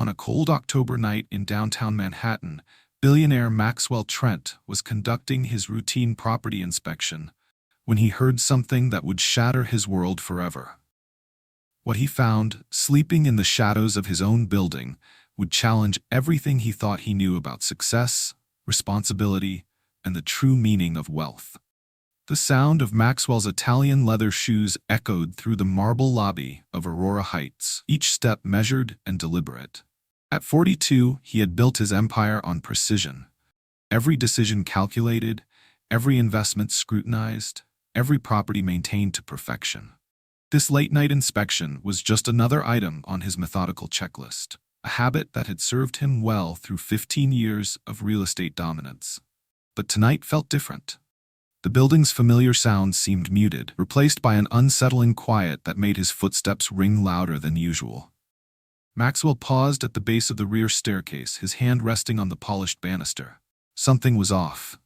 On a cold October night in downtown Manhattan, billionaire Maxwell Trent was conducting his routine property inspection when he heard something that would shatter his world forever. What he found, sleeping in the shadows of his own building, would challenge everything he thought he knew about success, responsibility, and the true meaning of wealth. The sound of Maxwell's Italian leather shoes echoed through the marble lobby of Aurora Heights, each step measured and deliberate. At 42, he had built his empire on precision. Every decision calculated, every investment scrutinized, every property maintained to perfection. This late-night inspection was just another item on his methodical checklist, a habit that had served him well through 15 years of real estate dominance. But tonight felt different. The building's familiar sounds seemed muted, replaced by an unsettling quiet that made his footsteps ring louder than usual. Maxwell paused at the base of the rear staircase, his hand resting on the polished banister. Something was off.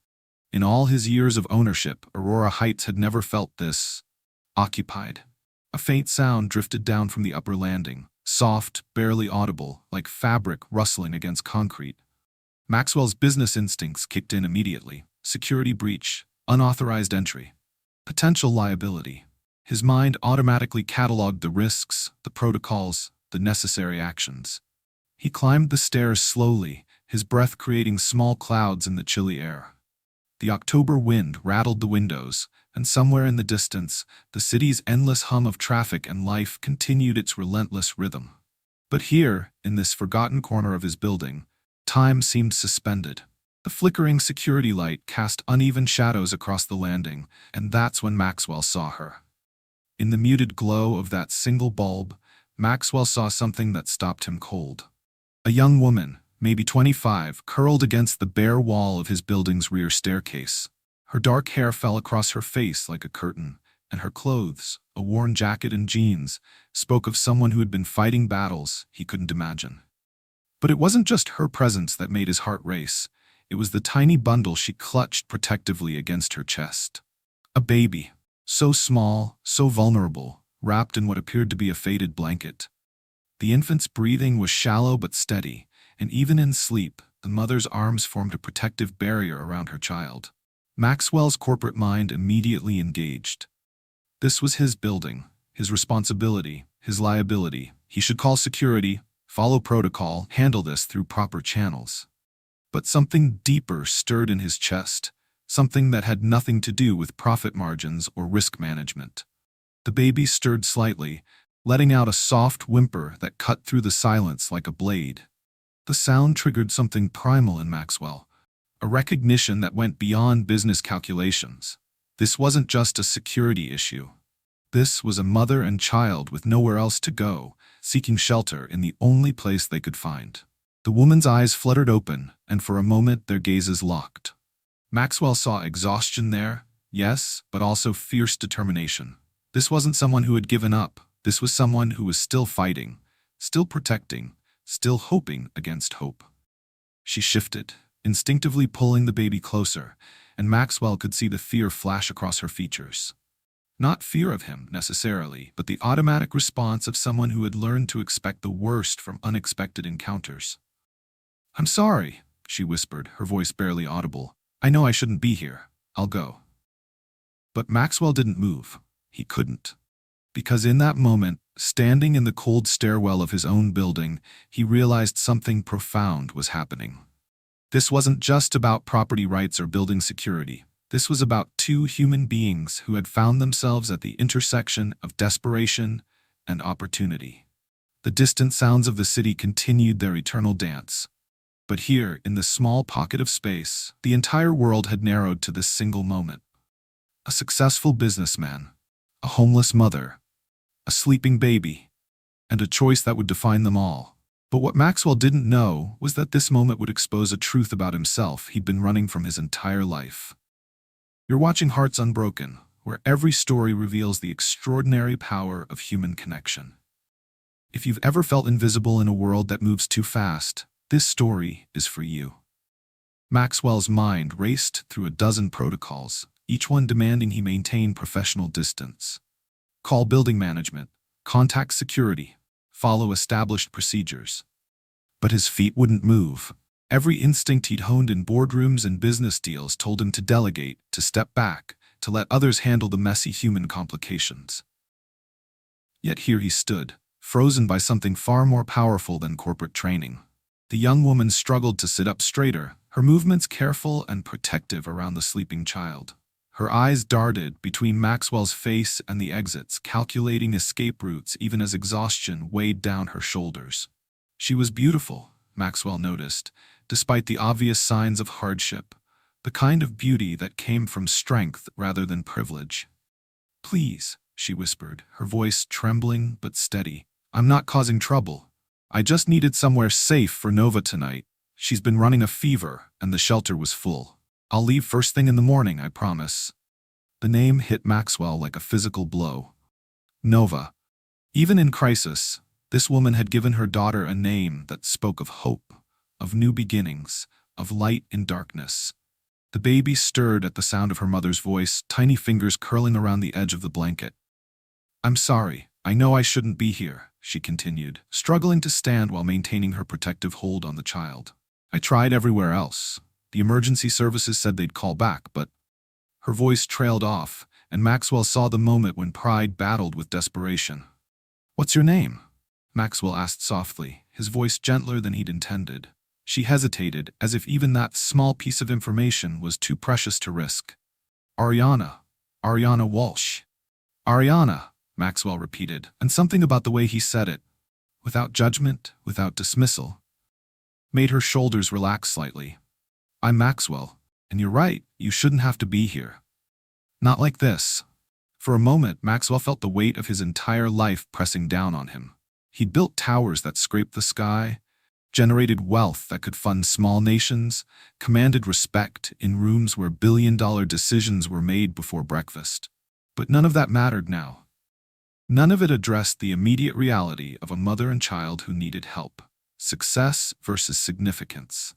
In all his years of ownership, Aurora Heights had never felt this occupied. A faint sound drifted down from the upper landing, soft, barely audible, like fabric rustling against concrete. Maxwell's business instincts kicked in immediately. Security breach, unauthorized entry, potential liability. His mind automatically cataloged the risks, the protocols, the necessary actions. He climbed the stairs slowly, his breath creating small clouds in the chilly air. The October wind rattled the windows, and somewhere in the distance, the city's endless hum of traffic and life continued its relentless rhythm. But here, in this forgotten corner of his building, time seemed suspended. The flickering security light cast uneven shadows across the landing, and that's when Maxwell saw her. In the muted glow of that single bulb, Maxwell saw something that stopped him cold. A young woman, maybe 25, curled against the bare wall of his building's rear staircase. Her dark hair fell across her face like a curtain, and her clothes, a worn jacket and jeans, spoke of someone who had been fighting battles he couldn't imagine. But it wasn't just her presence that made his heart race. It was the tiny bundle she clutched protectively against her chest. A baby, so small, so vulnerable, wrapped in what appeared to be a faded blanket. The infant's breathing was shallow but steady, and even in sleep, the mother's arms formed a protective barrier around her child. Maxwell's corporate mind immediately engaged. This was his building, his responsibility, his liability. He should call security, follow protocol, handle this through proper channels. But something deeper stirred in his chest, something that had nothing to do with profit margins or risk management. The baby stirred slightly, letting out a soft whimper that cut through the silence like a blade. The sound triggered something primal in Maxwell, a recognition that went beyond business calculations. This wasn't just a security issue. This was a mother and child with nowhere else to go, seeking shelter in the only place they could find. The woman's eyes fluttered open, and for a moment their gazes locked. Maxwell saw exhaustion there, yes, but also fierce determination. This wasn't someone who had given up. This was someone who was still fighting, still protecting, still hoping against hope. She shifted, instinctively pulling the baby closer, and Maxwell could see the fear flash across her features. Not fear of him, necessarily, but the automatic response of someone who had learned to expect the worst from unexpected encounters. "I'm sorry," she whispered, her voice barely audible. "I know I shouldn't be here. I'll go." But Maxwell didn't move. He couldn't. Because in that moment, standing in the cold stairwell of his own building, he realized something profound was happening. This wasn't just about property rights or building security. This was about two human beings who had found themselves at the intersection of desperation and opportunity. The distant sounds of the city continued their eternal dance. But here, in this small pocket of space, the entire world had narrowed to this single moment. A successful businessman, a homeless mother, a sleeping baby, and a choice that would define them all. But what Maxwell didn't know was that this moment would expose a truth about himself he'd been running from his entire life. You're watching Hearts Unbroken, where every story reveals the extraordinary power of human connection. If you've ever felt invisible in a world that moves too fast, this story is for you. Maxwell's mind raced through a dozen protocols, each one demanding he maintain professional distance. Call building management, contact security, follow established procedures. But his feet wouldn't move. Every instinct he'd honed in boardrooms and business deals told him to delegate, to step back, to let others handle the messy human complications. Yet here he stood, frozen by something far more powerful than corporate training. The young woman struggled to sit up straighter, her movements careful and protective around the sleeping child. Her eyes darted between Maxwell's face and the exits, calculating escape routes even as exhaustion weighed down her shoulders. She was beautiful, Maxwell noticed, despite the obvious signs of hardship, the kind of beauty that came from strength rather than privilege. "Please," she whispered, her voice trembling but steady. "I'm not causing trouble. I just needed somewhere safe for Nova tonight. She's been running a fever, and the shelter was full. I'll leave first thing in the morning, I promise." The name hit Maxwell like a physical blow. Nova. Even in crisis, this woman had given her daughter a name that spoke of hope, of new beginnings, of light in darkness. The baby stirred at the sound of her mother's voice, tiny fingers curling around the edge of the blanket. "I'm sorry. I know I shouldn't be here," she continued, struggling to stand while maintaining her protective hold on the child. "I tried everywhere else. The emergency services said they'd call back, but—" Her voice trailed off, and Maxwell saw the moment when pride battled with desperation. "What's your name?" Maxwell asked softly, his voice gentler than he'd intended. She hesitated, as if even that small piece of information was too precious to risk. "Ariana. Ariana Walsh." "Ariana," Maxwell repeated, and something about the way he said it, without judgment, without dismissal, made her shoulders relax slightly. "I'm Maxwell, and you're right, you shouldn't have to be here. Not like this." For a moment, Maxwell felt the weight of his entire life pressing down on him. He'd built towers that scraped the sky, generated wealth that could fund small nations, commanded respect in rooms where billion-dollar decisions were made before breakfast. But none of that mattered now. None of it addressed the immediate reality of a mother and child who needed help. Success versus significance.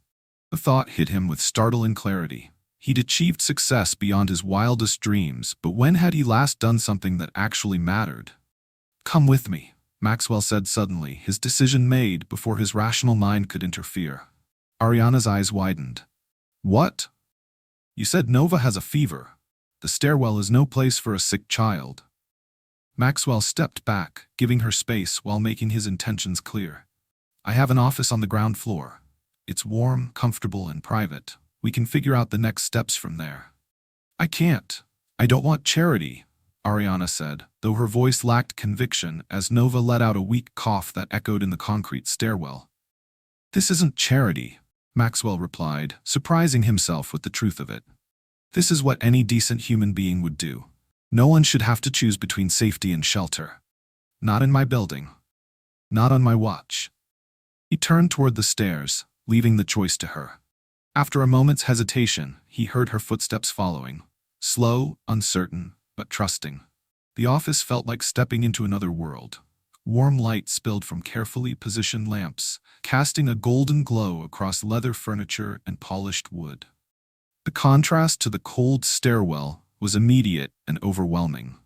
The thought hit him with startling clarity. He'd achieved success beyond his wildest dreams, but when had he last done something that actually mattered? "Come with me," Maxwell said suddenly, his decision made before his rational mind could interfere. Ariana's eyes widened. "What? You said Nova has a fever. The stairwell is no place for a sick child." Maxwell stepped back, giving her space while making his intentions clear. "I have an office on the ground floor. It's warm, comfortable, and private. We can figure out the next steps from there." "I can't. I don't want charity," Ariana said, though her voice lacked conviction as Nova let out a weak cough that echoed in the concrete stairwell. "This isn't charity," Maxwell replied, surprising himself with the truth of it. "This is what any decent human being would do. No one should have to choose between safety and shelter. Not in my building. Not on my watch." He turned toward the stairs, leaving the choice to her. After a moment's hesitation, he heard her footsteps following. Slow, uncertain, but trusting. The office felt like stepping into another world. Warm light spilled from carefully positioned lamps, casting a golden glow across leather furniture and polished wood. The contrast to the cold stairwell was immediate and overwhelming.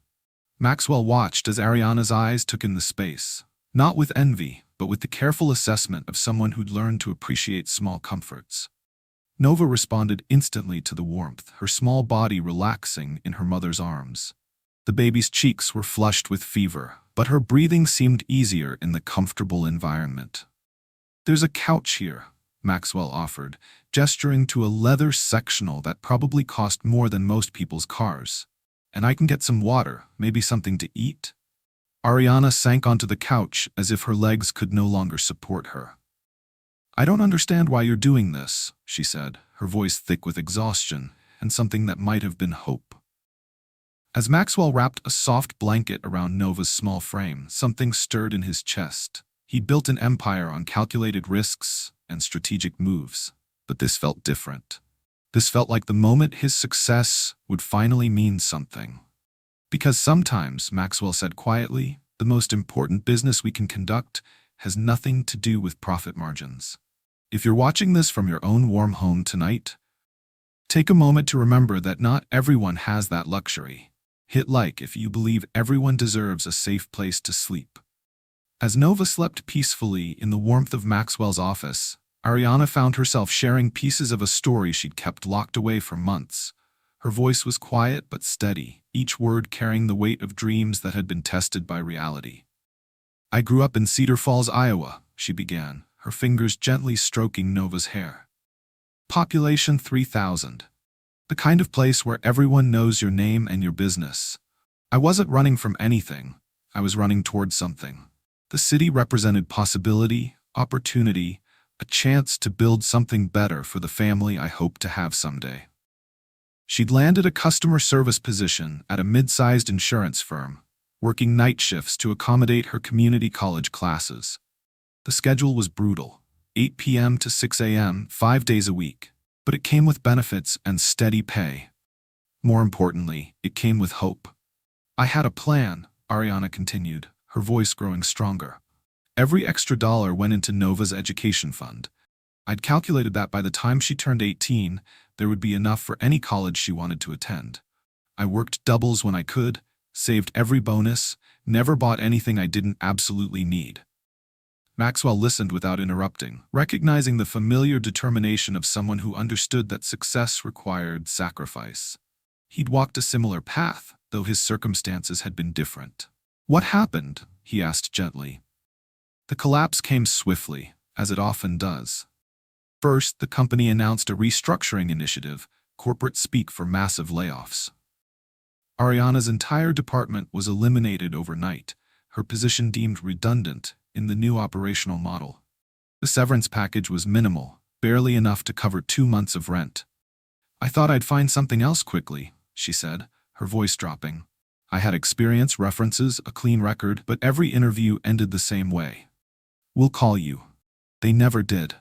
Maxwell watched as Ariana's eyes took in the space, not with envy, but with the careful assessment of someone who'd learned to appreciate small comforts. Nova responded instantly to the warmth, her small body relaxing in her mother's arms. The baby's cheeks were flushed with fever, but her breathing seemed easier in the comfortable environment. "There's a couch here," Maxwell offered, gesturing to a leather sectional that probably cost more than most people's cars. "And I can get some water, maybe something to eat." Ariana sank onto the couch as if her legs could no longer support her. "I don't understand why you're doing this," she said, her voice thick with exhaustion and something that might have been hope. As Maxwell wrapped a soft blanket around Nova's small frame, something stirred in his chest. He'd built an empire on calculated risks and strategic moves, but this felt different. This felt like the moment his success would finally mean something. "Because sometimes," Maxwell said quietly, "the most important business we can conduct has nothing to do with profit margins." If you're watching this from your own warm home tonight, take a moment to remember that not everyone has that luxury. Hit like if you believe everyone deserves a safe place to sleep. As Nova slept peacefully in the warmth of Maxwell's office, Ariana found herself sharing pieces of a story she'd kept locked away for months. Her voice was quiet but steady, each word carrying the weight of dreams that had been tested by reality. "I grew up in Cedar Falls, Iowa," she began, her fingers gently stroking Nova's hair. "Population 3,000. The kind of place where everyone knows your name and your business. I wasn't running from anything. I was running towards something. The city represented possibility, opportunity, a chance to build something better for the family I hoped to have someday." She'd landed a customer service position at a mid-sized insurance firm, working night shifts to accommodate her community college classes. The schedule was brutal, 8 p.m. to 6 a.m., 5 days a week, but it came with benefits and steady pay. More importantly, it came with hope. "I had a plan," Ariana continued, her voice growing stronger. "Every extra dollar went into Nova's education fund. I'd calculated that by the time she turned 18, there would be enough for any college she wanted to attend. I worked doubles when I could, saved every bonus, never bought anything I didn't absolutely need." Maxwell listened without interrupting, recognizing the familiar determination of someone who understood that success required sacrifice. He'd walked a similar path, though his circumstances had been different. "What happened?" he asked gently. The collapse came swiftly, as it often does. First, the company announced a restructuring initiative, corporate speak for massive layoffs. Ariana's entire department was eliminated overnight, her position deemed redundant in the new operational model. The severance package was minimal, barely enough to cover 2 months of rent. "I thought I'd find something else quickly," she said, her voice dropping. "I had experience, references, a clean record, but every interview ended the same way. 'We'll call you.' They never did."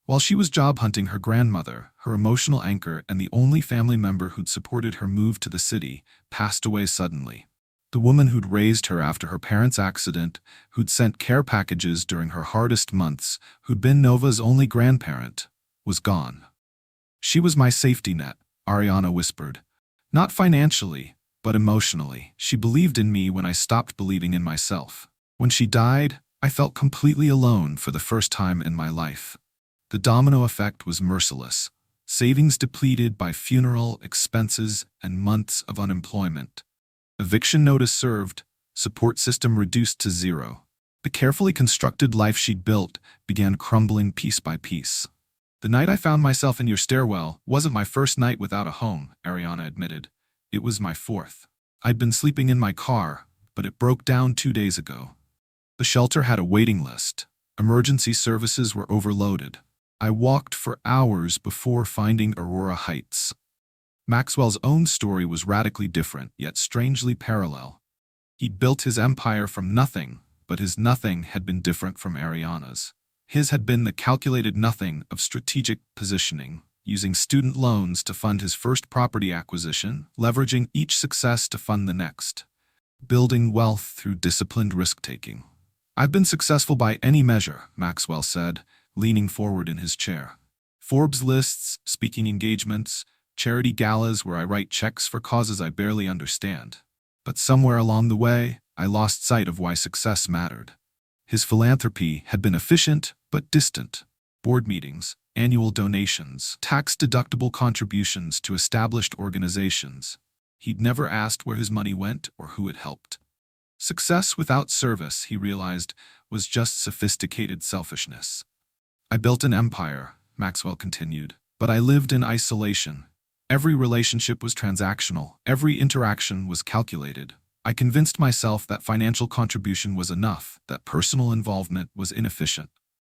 While she was job hunting, her grandmother, her emotional anchor and the only family member who'd supported her move to the city, passed away suddenly. The woman who'd raised her after her parents' accident, who'd sent care packages during her hardest months, who'd been Nova's only grandparent, was gone. "She was my safety net," Ariana whispered. "Not financially, but emotionally. She believed in me when I stopped believing in myself. When she died, I felt completely alone for the first time in my life." The domino effect was merciless. Savings depleted by funeral expenses and months of unemployment. Eviction notice served, support system reduced to zero. The carefully constructed life she'd built began crumbling piece by piece. "The night I found myself in your stairwell wasn't my first night without a home," Ariana admitted. "It was my fourth. I'd been sleeping in my car, but it broke down 2 days ago. The shelter had a waiting list. Emergency services were overloaded. I walked for hours before finding Aurora Heights." Maxwell's own story was radically different, yet strangely parallel. He'd built his empire from nothing, but his nothing had been different from Ariana's. His had been the calculated nothing of strategic positioning, using student loans to fund his first property acquisition, leveraging each success to fund the next. Building wealth through disciplined risk-taking. "I've been successful by any measure," Maxwell said, leaning forward in his chair. "Forbes lists, speaking engagements, charity galas where I write checks for causes I barely understand. But somewhere along the way, I lost sight of why success mattered." His philanthropy had been efficient but distant. Board meetings, annual donations, tax-deductible contributions to established organizations. He'd never asked where his money went or who it helped. Success without service, he realized, was just sophisticated selfishness. "I built an empire," Maxwell continued, "but I lived in isolation. Every relationship was transactional, every interaction was calculated. I convinced myself that financial contribution was enough, that personal involvement was inefficient."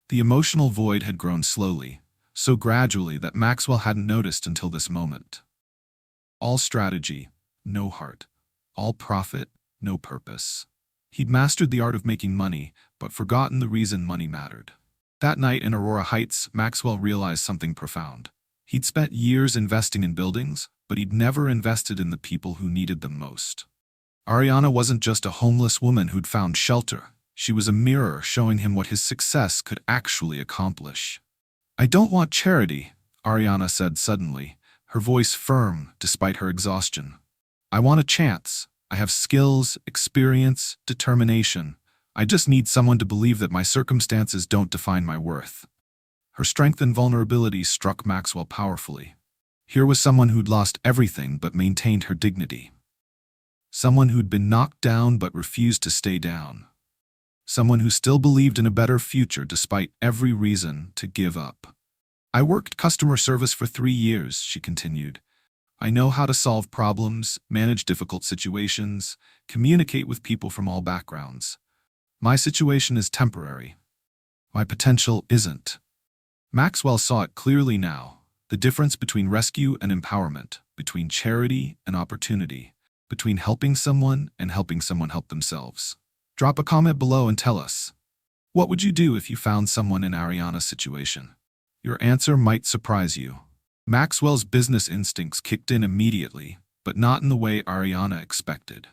The emotional void had grown slowly, so gradually that Maxwell hadn't noticed until this moment. All strategy, no heart. All profit, no purpose. He'd mastered the art of making money, but forgotten the reason money mattered. That night in Aurora Heights, Maxwell realized something profound. He'd spent years investing in buildings, but he'd never invested in the people who needed them most. Ariana wasn't just a homeless woman who'd found shelter. She was a mirror showing him what his success could actually accomplish. "I don't want charity," Ariana said suddenly, her voice firm despite her exhaustion. "I want a chance. I have skills, experience, determination. I just need someone to believe that my circumstances don't define my worth. Her strength and vulnerability struck Maxwell powerfully. Here was someone who'd lost everything but maintained her dignity. Someone who'd been knocked down but refused to stay down. Someone who still believed in a better future despite every reason to give up. I worked customer service for 3 years, she continued. I know how to solve problems, manage difficult situations, communicate with people from all backgrounds. My situation is temporary. My potential isn't. Maxwell saw it clearly now, the difference between rescue and empowerment, between charity and opportunity, between helping someone and helping someone help themselves. Drop a comment below and tell us, what would you do if you found someone in Ariana's situation? Your answer might surprise you. Maxwell's business instincts kicked in immediately, but not in the way Ariana expected.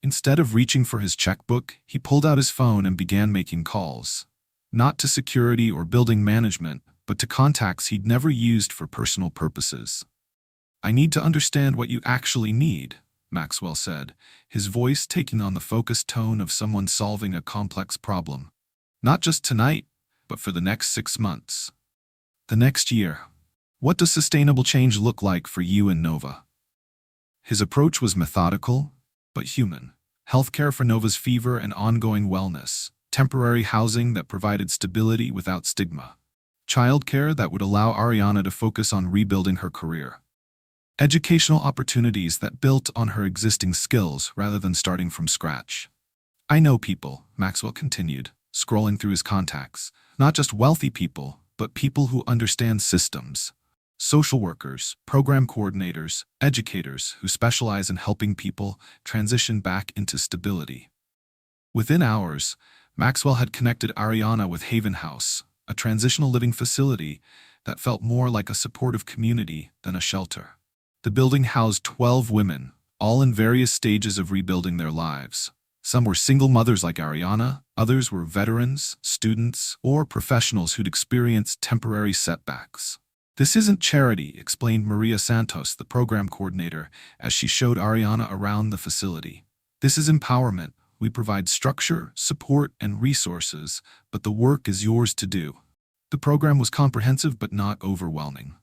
Instead of reaching for his checkbook, he pulled out his phone and began making calls. Not to security or building management, but to contacts he'd never used for personal purposes. I need to understand what you actually need, Maxwell said, his voice taking on the focused tone of someone solving a complex problem. Not just tonight, but for the next 6 months. The next year. What does sustainable change look like for you and Nova? His approach was methodical, but human. Healthcare for Nova's fever and ongoing wellness. Temporary housing that provided stability without stigma. Childcare that would allow Ariana to focus on rebuilding her career. Educational opportunities that built on her existing skills rather than starting from scratch. I know people, Maxwell continued, scrolling through his contacts. Not just wealthy people, but people who understand systems. Social workers, program coordinators, educators who specialize in helping people transition back into stability. Within hours, Maxwell had connected Ariana with Haven House, a transitional living facility that felt more like a supportive community than a shelter. The building housed 12 women, all in various stages of rebuilding their lives. Some were single mothers like Ariana, others were veterans, students, or professionals who'd experienced temporary setbacks. This isn't charity, explained Maria Santos, the program coordinator, as she showed Ariana around the facility. This is empowerment. We provide structure, support, and resources, but the work is yours to do. The program was comprehensive but not overwhelming.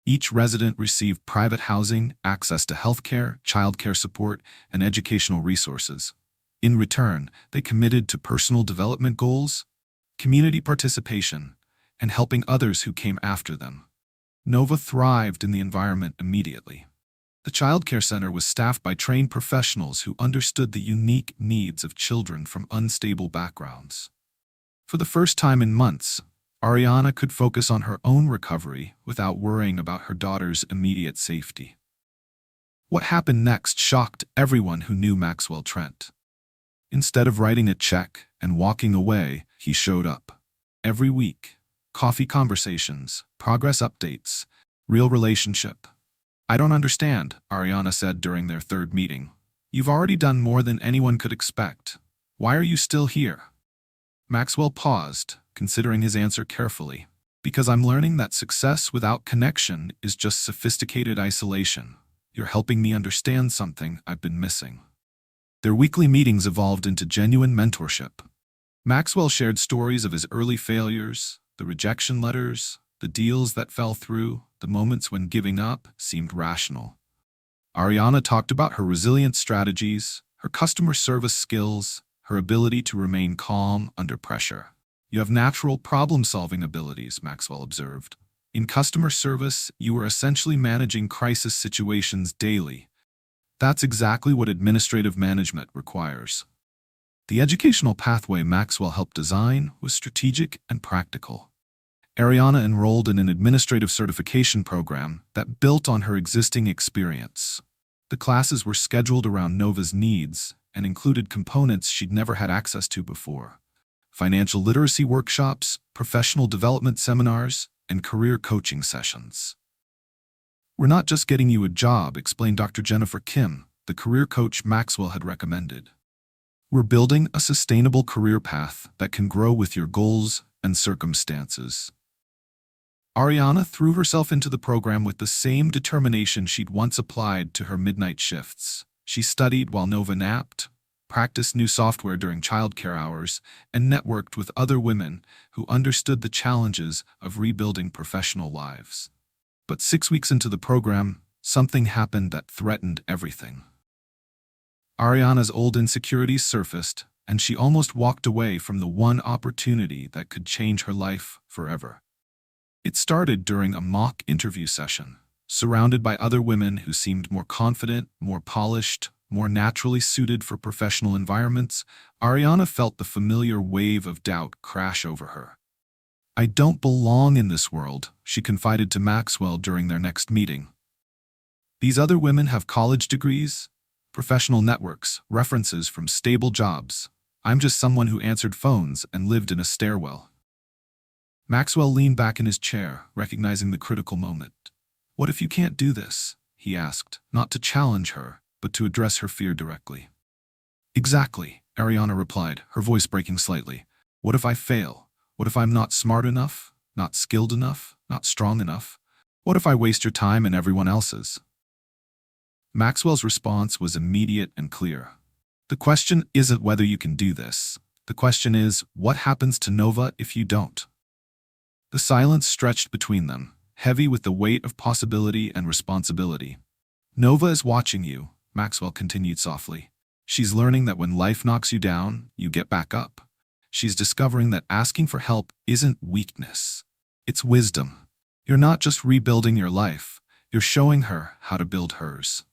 Each resident received private housing, access to healthcare, childcare support, and educational resources. In return, they committed to personal development goals, community participation, and helping others who came after them. Nova thrived in the environment immediately. The childcare center was staffed by trained professionals who understood the unique needs of children from unstable backgrounds. For the first time in months, Ariana could focus on her own recovery without worrying about her daughter's immediate safety. What happened next shocked everyone who knew Maxwell Trent. Instead of writing a check and walking away, he showed up. Every week. Coffee conversations, progress updates, real relationship. I don't understand, Ariana said during their 3rd meeting. You've already done more than anyone could expect. Why are you still here? Maxwell paused, considering his answer carefully. Because I'm learning that success without connection is just sophisticated isolation. You're helping me understand something I've been missing. Their weekly meetings evolved into genuine mentorship. Maxwell shared stories of his early failures, the rejection letters, the deals that fell through, the moments when giving up seemed rational. Ariana talked about her resilient strategies, her customer service skills, her ability to remain calm under pressure. You have natural problem-solving abilities, Maxwell observed. In customer service, you are essentially managing crisis situations daily. That's exactly what administrative management requires. The educational pathway Maxwell helped design was strategic and practical. Ariana enrolled in an administrative certification program that built on her existing experience. The classes were scheduled around Nova's needs and included components she'd never had access to before. Financial literacy workshops, professional development seminars, and career coaching sessions. We're not just getting you a job, explained Dr. Jennifer Kim, the career coach Maxwell had recommended. We're building a sustainable career path that can grow with your goals and circumstances. Ariana threw herself into the program with the same determination she'd once applied to her midnight shifts. She studied while Nova napped, practiced new software during childcare hours, and networked with other women who understood the challenges of rebuilding professional lives. But 6 weeks into the program, something happened that threatened everything. Ariana's old insecurities surfaced, and she almost walked away from the one opportunity that could change her life forever. It started during a mock interview session. Surrounded by other women who seemed more confident, more polished, more naturally suited for professional environments, Ariana felt the familiar wave of doubt crash over her. "I don't belong in this world," she confided to Maxwell during their next meeting. "These other women have college degrees, professional networks, references from stable jobs. I'm just someone who answered phones and lived in a stairwell." Maxwell leaned back in his chair, recognizing the critical moment. "What if you can't do this?" he asked, not to challenge her, but to address her fear directly. "Exactly," Ariana replied, her voice breaking slightly. "What if I fail? What if I'm not smart enough? Not skilled enough? Not strong enough? What if I waste your time and everyone else's?" Maxwell's response was immediate and clear. "The question isn't whether you can do this. The question is, what happens to Nova if you don't?" The silence stretched between them, heavy with the weight of possibility and responsibility. "Nova is watching you," Maxwell continued softly. "She's learning that when life knocks you down, you get back up. She's discovering that asking for help isn't weakness. It's wisdom. You're not just rebuilding your life, you're showing her how to build hers."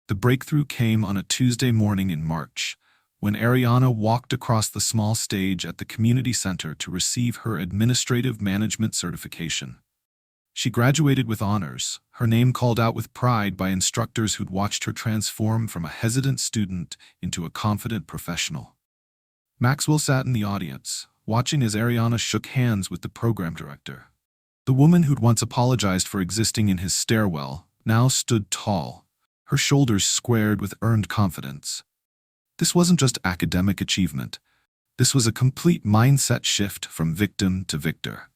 The breakthrough came on a Tuesday morning in March, when Ariana walked across the small stage at the community center to receive her administrative management certification. She graduated with honors, her name called out with pride by instructors who'd watched her transform from a hesitant student into a confident professional. Maxwell sat in the audience, watching as Ariana shook hands with the program director. The woman who'd once apologized for existing in his stairwell now stood tall, her shoulders squared with earned confidence. This wasn't just academic achievement. This was a complete mindset shift from victim to victor.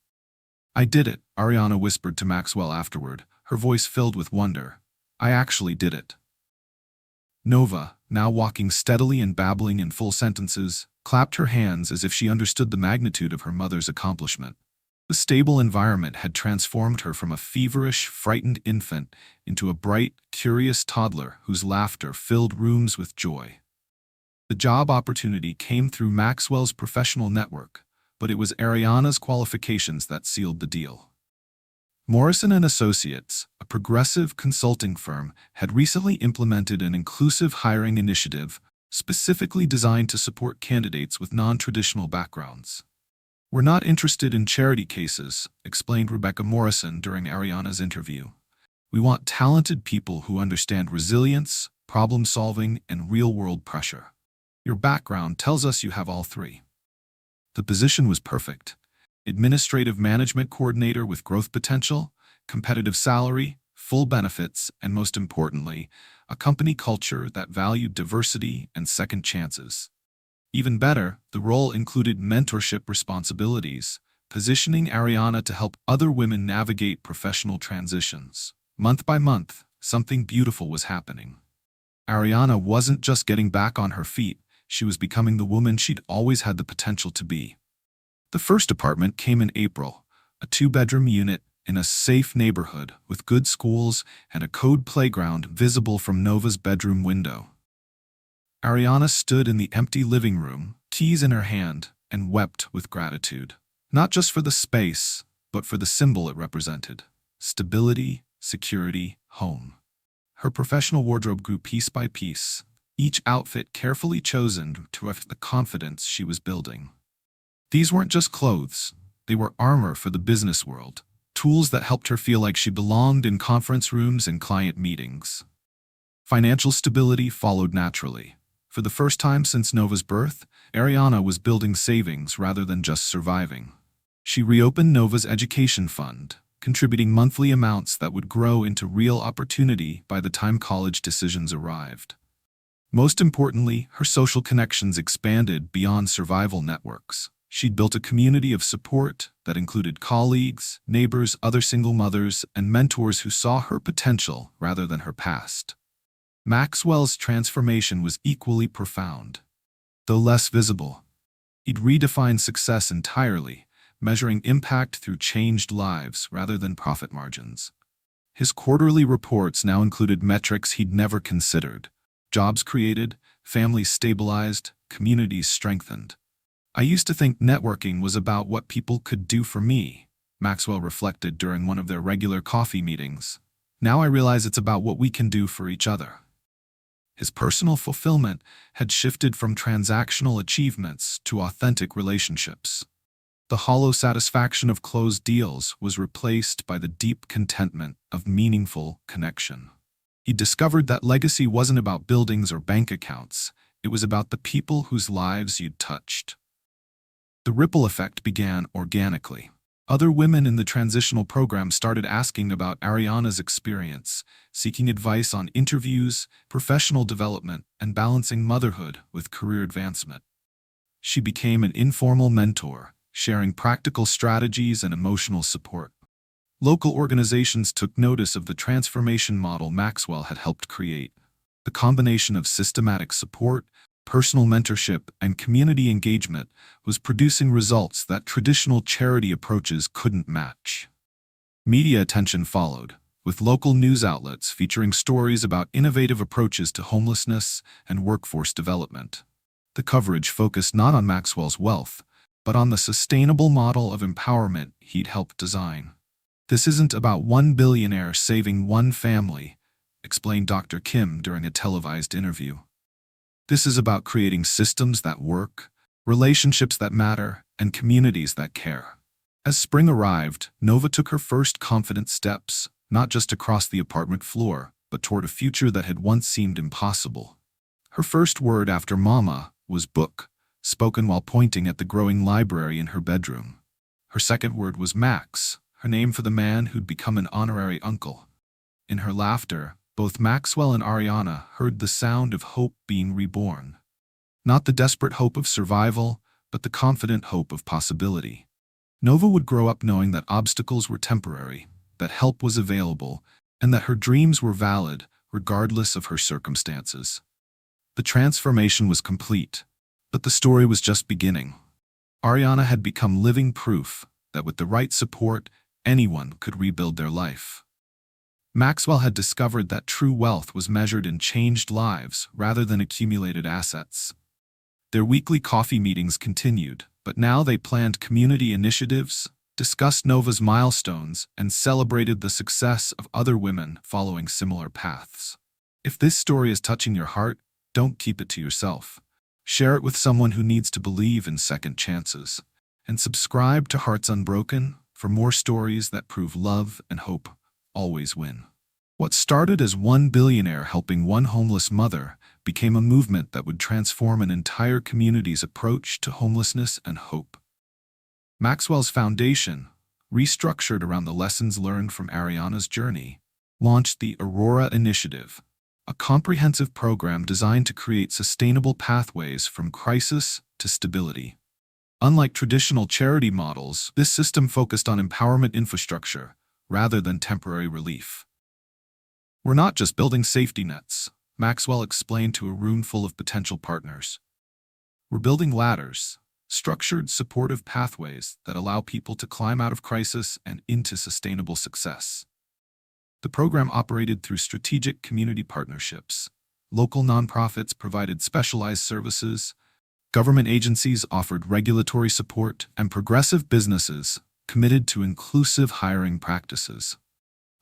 "I did it," Ariana whispered to Maxwell afterward, her voice filled with wonder. "I actually did it." Nova, now walking steadily and babbling in full sentences, clapped her hands as if she understood the magnitude of her mother's accomplishment. The stable environment had transformed her from a feverish, frightened infant into a bright, curious toddler whose laughter filled rooms with joy. The job opportunity came through Maxwell's professional network, but it was Ariana's qualifications that sealed the deal. Morrison & Associates, a progressive consulting firm, had recently implemented an inclusive hiring initiative specifically designed to support candidates with non-traditional backgrounds. "We're not interested in charity cases," explained Rebecca Morrison during Ariana's interview. "We want talented people who understand resilience, problem-solving, and real-world pressure. Your background tells us you have all three." The position was perfect. Administrative management coordinator with growth potential, competitive salary, full benefits, and most importantly, a company culture that valued diversity and second chances. Even better, the role included mentorship responsibilities, positioning Ariana to help other women navigate professional transitions. Month by month, something beautiful was happening. Ariana wasn't just getting back on her feet, she was becoming the woman she'd always had the potential to be. The first apartment came in April, a 2-bedroom unit in a safe neighborhood with good schools and a code playground visible from Nova's bedroom window. Ariana stood in the empty living room, keys in her hand, and wept with gratitude. Not just for the space, but for the symbol it represented: stability, security, home. Her professional wardrobe grew piece by piece, each outfit carefully chosen to reflect the confidence she was building. These weren't just clothes, they were armor for the business world, tools that helped her feel like she belonged in conference rooms and client meetings. Financial stability followed naturally. For the first time since Nova's birth, Ariana was building savings rather than just surviving. She reopened Nova's education fund, contributing monthly amounts that would grow into real opportunity by the time college decisions arrived. Most importantly, her social connections expanded beyond survival networks. She'd built a community of support that included colleagues, neighbors, other single mothers, and mentors who saw her potential rather than her past. Maxwell's transformation was equally profound, though less visible. He'd redefined success entirely, measuring impact through changed lives rather than profit margins. His quarterly reports now included metrics he'd never considered: jobs created, families stabilized, communities strengthened. "I used to think networking was about what people could do for me," Maxwell reflected during one of their regular coffee meetings. "Now I realize it's about what we can do for each other." His personal fulfillment had shifted from transactional achievements to authentic relationships. The hollow satisfaction of closed deals was replaced by the deep contentment of meaningful connection. He discovered that legacy wasn't about buildings or bank accounts. It was about the people whose lives you'd touched. The ripple effect began organically. Other women in the transitional program started asking about Ariana's experience, seeking advice on interviews, professional development, and balancing motherhood with career advancement. She became an informal mentor, sharing practical strategies and emotional support. Local organizations took notice of the transformation model Maxwell had helped create. The combination of systematic support, personal mentorship, and community engagement was producing results that traditional charity approaches couldn't match. Media attention followed, with local news outlets featuring stories about innovative approaches to homelessness and workforce development. The coverage focused not on Maxwell's wealth, but on the sustainable model of empowerment he'd helped design. "This isn't about one billionaire saving one family," explained Dr. Kim during a televised interview. "This is about creating systems that work, relationships that matter, and communities that care." As spring arrived, Nova took her first confident steps, not just across the apartment floor, but toward a future that had once seemed impossible. Her first word after Mama was book, spoken while pointing at the growing library in her bedroom. Her second word was Max, her name for the man who'd become an honorary uncle. In her laughter, both Maxwell and Ariana heard the sound of hope being reborn. Not the desperate hope of survival, but the confident hope of possibility. Nova would grow up knowing that obstacles were temporary, that help was available, and that her dreams were valid, regardless of her circumstances. The transformation was complete, but the story was just beginning. Ariana had become living proof that with the right support, anyone could rebuild their life. Maxwell had discovered that true wealth was measured in changed lives rather than accumulated assets. Their weekly coffee meetings continued, but now they planned community initiatives, discussed Nova's milestones, and celebrated the success of other women following similar paths. If this story is touching your heart, don't keep it to yourself. Share it with someone who needs to believe in second chances. And subscribe to Hearts Unbroken for more stories that prove love and hope always win. What started as one billionaire helping one homeless mother became a movement that would transform an entire community's approach to homelessness and hope. Maxwell's foundation, restructured around the lessons learned from Ariana's journey, launched the Aurora Initiative, a comprehensive program designed to create sustainable pathways from crisis to stability. Unlike traditional charity models, this system focused on empowerment infrastructure rather than temporary relief. "We're not just building safety nets," Maxwell explained to a room full of potential partners. "We're building ladders, structured, supportive pathways that allow people to climb out of crisis and into sustainable success." The program operated through strategic community partnerships. Local nonprofits provided specialized services, government agencies offered regulatory support, and progressive businesses committed to inclusive hiring practices.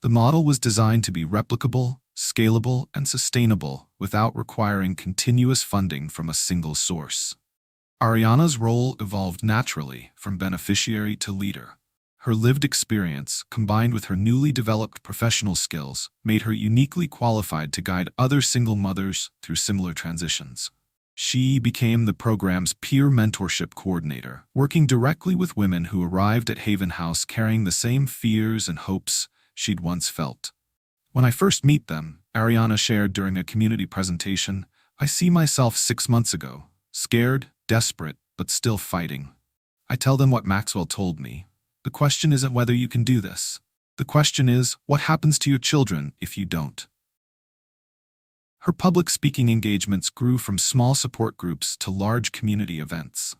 The model was designed to be replicable, scalable, and sustainable without requiring continuous funding from a single source. Ariana's role evolved naturally from beneficiary to leader. Her lived experience, combined with her newly developed professional skills, made her uniquely qualified to guide other single mothers through similar transitions. She became the program's peer mentorship coordinator, working directly with women who arrived at Haven House carrying the same fears and hopes she'd once felt. "When I first meet them," Ariana shared during a community presentation, "I see myself 6 months ago, scared, desperate, but still fighting. I tell them what Maxwell told me. The question isn't whether you can do this. The question is, what happens to your children if you don't?" Her public speaking engagements grew from small support groups to large community events.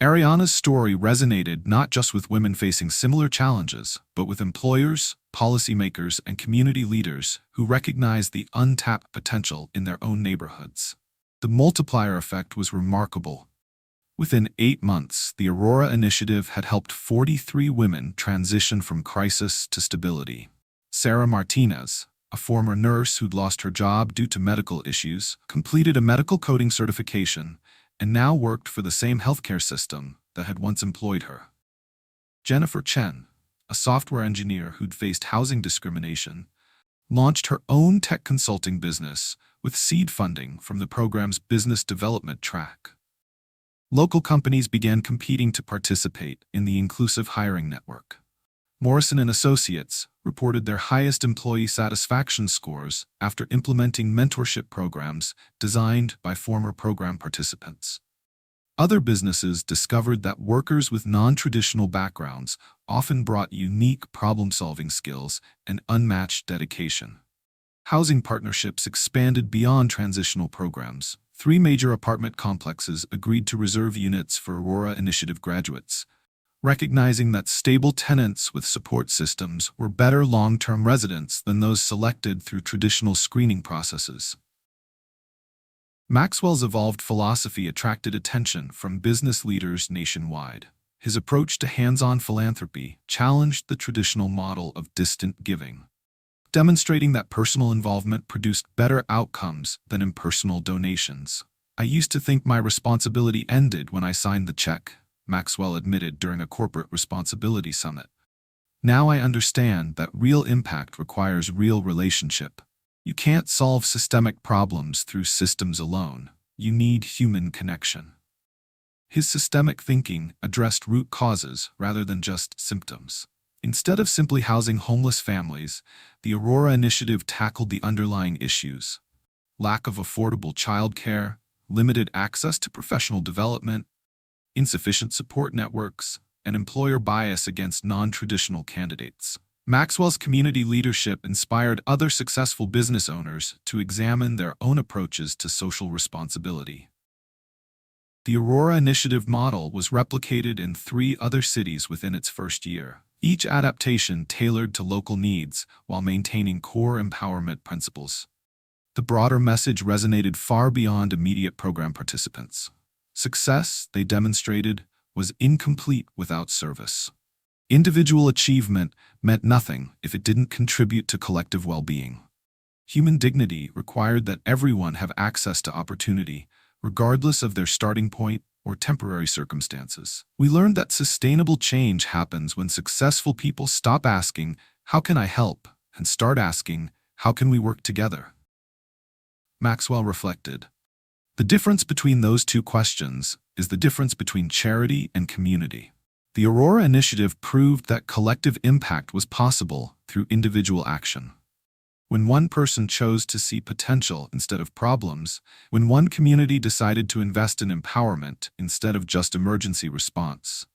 Ariana's story resonated not just with women facing similar challenges, but with employers, policymakers, and community leaders who recognized the untapped potential in their own neighborhoods. The multiplier effect was remarkable. Within 8 months, the Aurora Initiative had helped 43 women transition from crisis to stability. Sarah Martinez, a former nurse who'd lost her job due to medical issues, completed a medical coding certification and now worked for the same healthcare system that had once employed her. Jennifer Chen, a software engineer who'd faced housing discrimination, launched her own tech consulting business with seed funding from the program's business development track. Local companies began competing to participate in the inclusive hiring network. Morrison & Associates reported their highest employee satisfaction scores after implementing mentorship programs designed by former program participants. Other businesses discovered that workers with non-traditional backgrounds often brought unique problem-solving skills and unmatched dedication. Housing partnerships expanded beyond transitional programs. 3 major apartment complexes agreed to reserve units for Aurora Initiative graduates, recognizing that stable tenants with support systems were better long-term residents than those selected through traditional screening processes. Maxwell's evolved philosophy attracted attention from business leaders nationwide. His approach to hands-on philanthropy challenged the traditional model of distant giving, demonstrating that personal involvement produced better outcomes than impersonal donations. "I used to think my responsibility ended when I signed the check," Maxwell admitted during a corporate responsibility summit. "Now I understand that real impact requires real relationship. You can't solve systemic problems through systems alone. You need human connection." His systemic thinking addressed root causes rather than just symptoms. Instead of simply housing homeless families, the Aurora Initiative tackled the underlying issues: lack of affordable childcare, limited access to professional development, insufficient support networks, and employer bias against non-traditional candidates. Maxwell's community leadership inspired other successful business owners to examine their own approaches to social responsibility. The Aurora Initiative model was replicated in 3 other cities within its first year, each adaptation tailored to local needs while maintaining core empowerment principles. The broader message resonated far beyond immediate program participants. Success, they demonstrated, was incomplete without service. Individual achievement meant nothing if it didn't contribute to collective well-being. Human dignity required that everyone have access to opportunity, regardless of their starting point or temporary circumstances. We learned that sustainable change happens when successful people stop asking, "How can I help?" and start asking, "How can we work together?" Maxwell reflected, "The difference between those 2 questions is the difference between charity and community." The Aurora Initiative proved that collective impact was possible through individual action. When one person chose to see potential instead of problems, when one community decided to invest in empowerment instead of just emergency response,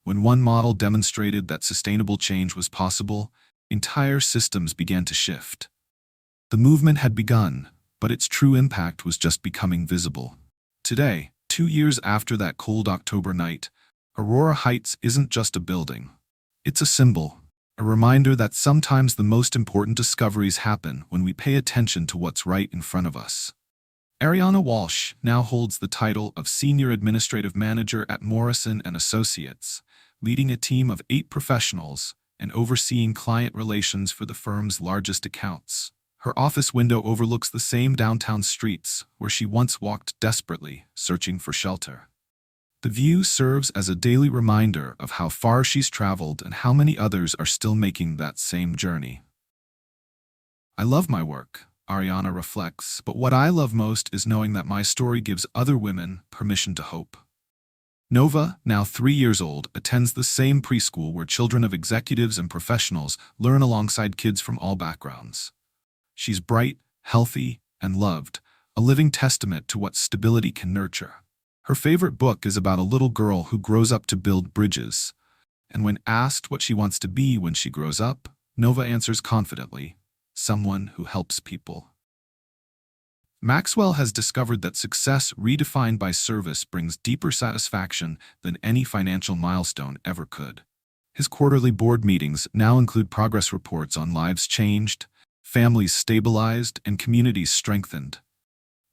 when one model demonstrated that sustainable change was possible, entire systems began to shift. The movement had begun, but its true impact was just becoming visible. Today, 2 years after that cold October night, Aurora Heights isn't just a building. It's a symbol, a reminder that sometimes the most important discoveries happen when we pay attention to what's right in front of us. Ariana Walsh now holds the title of Senior Administrative Manager at Morrison & Associates, leading a team of 8 professionals and overseeing client relations for the firm's largest accounts. Her office window overlooks the same downtown streets where she once walked desperately, searching for shelter. The view serves as a daily reminder of how far she's traveled and how many others are still making that same journey. "I love my work," Ariana reflects, "but what I love most is knowing that my story gives other women permission to hope." Nova, now 3 years old, attends the same preschool where children of executives and professionals learn alongside kids from all backgrounds. She's bright, healthy, and loved, a living testament to what stability can nurture. Her favorite book is about a little girl who grows up to build bridges. And when asked what she wants to be when she grows up, Nova answers confidently, "Someone who helps people." Maxwell has discovered that success redefined by service brings deeper satisfaction than any financial milestone ever could. His quarterly board meetings now include progress reports on lives changed, families stabilized, and communities strengthened.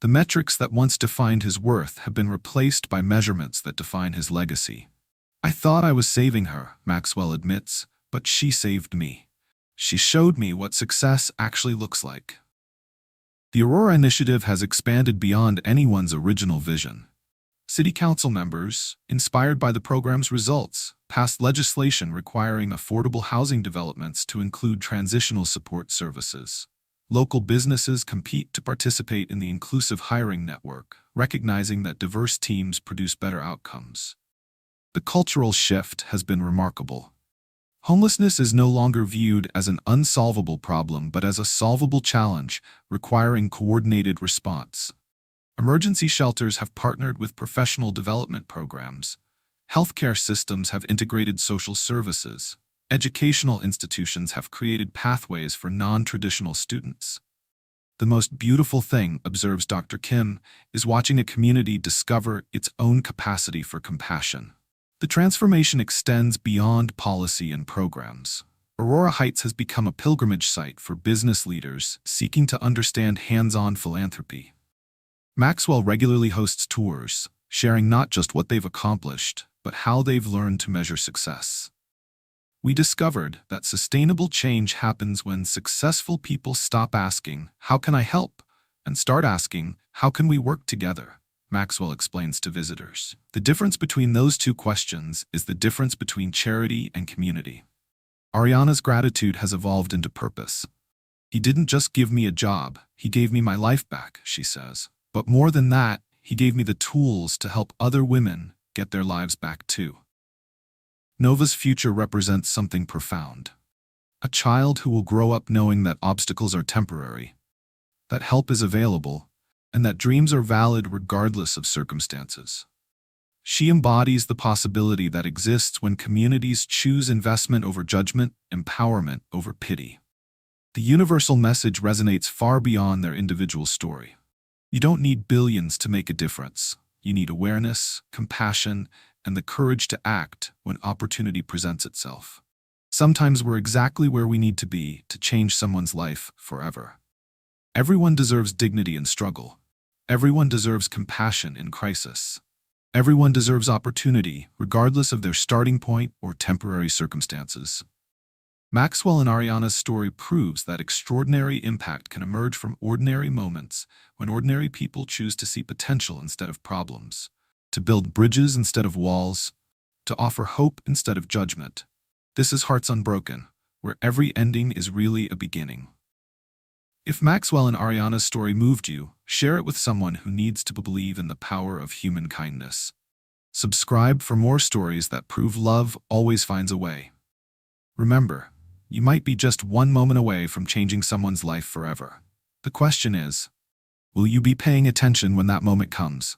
The metrics that once defined his worth have been replaced by measurements that define his legacy. "I thought I was saving her," Maxwell admits, "but she saved me. She showed me what success actually looks like." The Aurora Initiative has expanded beyond anyone's original vision. City council members, inspired by the program's results, passed legislation requiring affordable housing developments to include transitional support services. Local businesses compete to participate in the inclusive hiring network, recognizing that diverse teams produce better outcomes. The cultural shift has been remarkable. Homelessness is no longer viewed as an unsolvable problem but as a solvable challenge requiring coordinated response. Emergency shelters have partnered with professional development programs. Healthcare systems have integrated social services. Educational institutions have created pathways for non-traditional students. "The most beautiful thing," observes Dr. Kim, "is watching a community discover its own capacity for compassion." The transformation extends beyond policy and programs. Aurora Heights has become a pilgrimage site for business leaders seeking to understand hands-on philanthropy. Maxwell regularly hosts tours, sharing not just what they've accomplished, but how they've learned to measure success. "We discovered that sustainable change happens when successful people stop asking, 'How can I help?' and start asking, 'How can we work together?'" Maxwell explains to visitors. The difference between those two questions is the difference between charity and community. Ariana's gratitude has evolved into purpose. "He didn't just give me a job, he gave me my life back," she says. "But more than that, he gave me the tools to help other women get their lives back too." Nova's future represents something profound. A child who will grow up knowing that obstacles are temporary, that help is available, and that dreams are valid regardless of circumstances. She embodies the possibility that exists when communities choose investment over judgment, empowerment over pity. The universal message resonates far beyond their individual story. You don't need billions to make a difference. You need awareness, compassion, and the courage to act when opportunity presents itself. Sometimes we're exactly where we need to be to change someone's life forever. Everyone deserves dignity in struggle. Everyone deserves compassion in crisis. Everyone deserves opportunity, regardless of their starting point or temporary circumstances. Maxwell and Ariana's story proves that extraordinary impact can emerge from ordinary moments when ordinary people choose to see potential instead of problems, to build bridges instead of walls, to offer hope instead of judgment. This is Hearts Unbroken, where every ending is really a beginning. If Maxwell and Ariana's story moved you, share it with someone who needs to believe in the power of human kindness. Subscribe for more stories that prove love always finds a way. Remember, you might be just one moment away from changing someone's life forever. The question is, will you be paying attention when that moment comes?